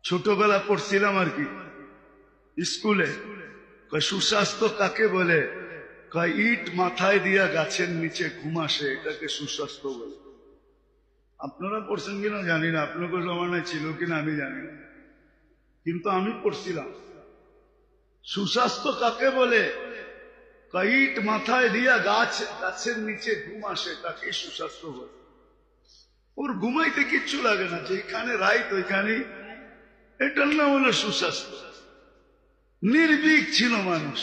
ছোটবেলা পড়ছিলাম আর কি স্কুলে, সুস্বাস্থ্য কাকে বলে? ইট মাথায় দিয়া গাছের নিচে ঘুমাসে, এটাকে সুস্বাস্থ্য বলে। আপনারা পড়ছেন কিনা জানি না, আপনাকে জমানায় ছিল কিনা আমি জানি না, কিন্তু আমি পড়ছিলাম। সুস্বাস্থ্য কাকে বলে? ইট মাথায় দিয়া গাছের নিচে ঘুমাসে, তাকে সুস্বাস্থ্য বলে। ওর ঘুমাইতে কিচ্ছু লাগে না, যেখানে রাইত ওইখানেই, এটার নাম হলো সুস্বাস্থ্য। নির্ভীক ছিল মানুষ।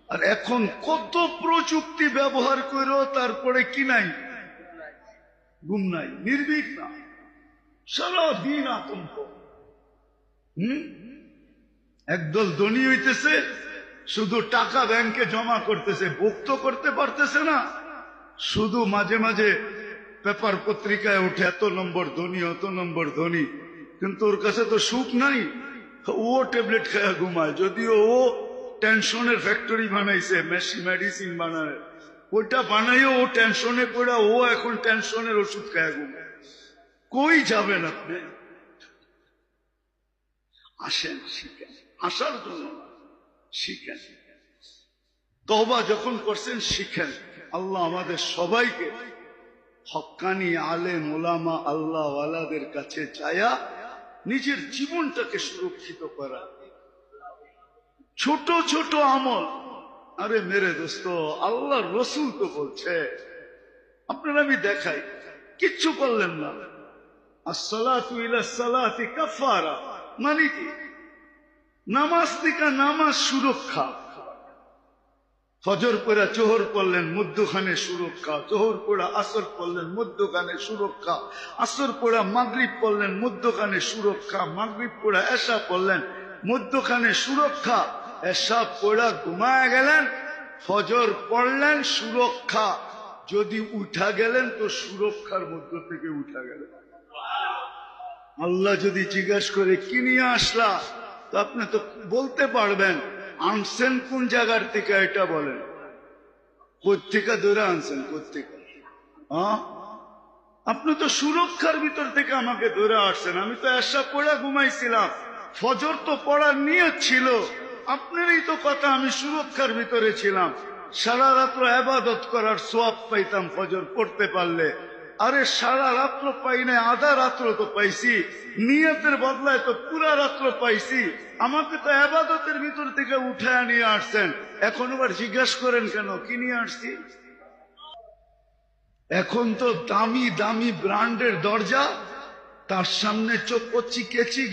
আর এখন কত প্রযুক্তি ব্যবহার করেও তারপরে কি নাই? ঘুম নাই, নির্ভীক না, সারাদিন আতঙ্ক। একদল ধনী হইতেছে, শুধু টাকা ব্যাংকে জমা করতেছে, ভোক্ত করতে পারতেছে না। শুধু মাঝে মাঝে পেপার পত্রিকায় উঠে এত নম্বর ধনী, অত নম্বর ধনী, কিন্তু ওর কাছে তো সুখ নাই। ও ট্যাবলেট খায়া ঘুমায়, যদিও ও টেনশনের ফ্যাক্টরি বানাইছে, মেডিসিন বানায়, ওইটা বানাইও ও টেনশনে পড়া, ও এখন টেনশনের ওষুধ খায়া ঘুমায়। কই যাবেন আপনি? আসেন, শিখেন, আসার জন্য শিখেন। তওবা যখন করছেন শিখেন। আল্লাহ আমাদের সবাইকে হক্কানি আলেম ওলামা আল্লাহ ওয়ালাদের কাছে যায়া নিজের জীবনটাকে সুরক্ষিত করা। ছোট ছোট আমল, আরে মেরে দোস্ত, আল্লাহ রসুল তো বলছে। আপনারা আমি দেখাই, কিচ্ছু করলেন না, আসসালাতু ইলাস সালাতি কাফারা, মানে কি? নামাজ থেকে নামাজ সুরক্ষা। ফজর পড়া জোহর পড়লেন, মধ্যখানে সুরক্ষা। জোহর পড়া আসর পড়লেন, মধ্যখানে সুরক্ষা। আসর পড়া মাগরিব পড়লেন, মধ্যখানে সুরক্ষা। মাগরিব পড়া এশা পড়লেন, মধ্যখানে সুরক্ষা। এশা পড়া ঘুমায় গেলেন, ফজর পড়লেন, সুরক্ষা। যদি উঠা গেলেন তো সুরক্ষার মধ্য থেকে উঠা গেলেন। আল্লাহ যদি জিজ্ঞাসা করে কি নিয়ে আসলা, তো আপনি তো বলতে পারবেন আনছেন কোন জায়গার থেকে, এটা বলেন। কোত্থেকে ধরে আনছেন, কোত্থেকে? আপনি তো সুরক্ষার ভিতর থেকে আমাকে ধরে আসছেন। আমি তো এসা পড়া ঘুমাইছিলাম, ফজর তো পড়ার নিয়ত ছিল। আপনারই তো কথা, আমি সুরক্ষার ভিতরে ছিলাম। সারা রাত্র ইবাদত করার সওয়াব পাইতাম ফজর পড়তে পারলে। আরে সারা রাত্র পাই নাই, আধা রাত্র তো পাইছি। নিয়তের বদলায় তো পুরা রাত্র পাইছি। আমাকে তো ইবাদতের ভিতর থেকে উঠায় নিয়ে আসছেন। এখন আবার জিজ্ঞাসা করেন কেন কি নিয়ে আসছি? এখন তো দামি দামি ব্র্যান্ডের দরজা, তার সামনে চোখ কচি কেচি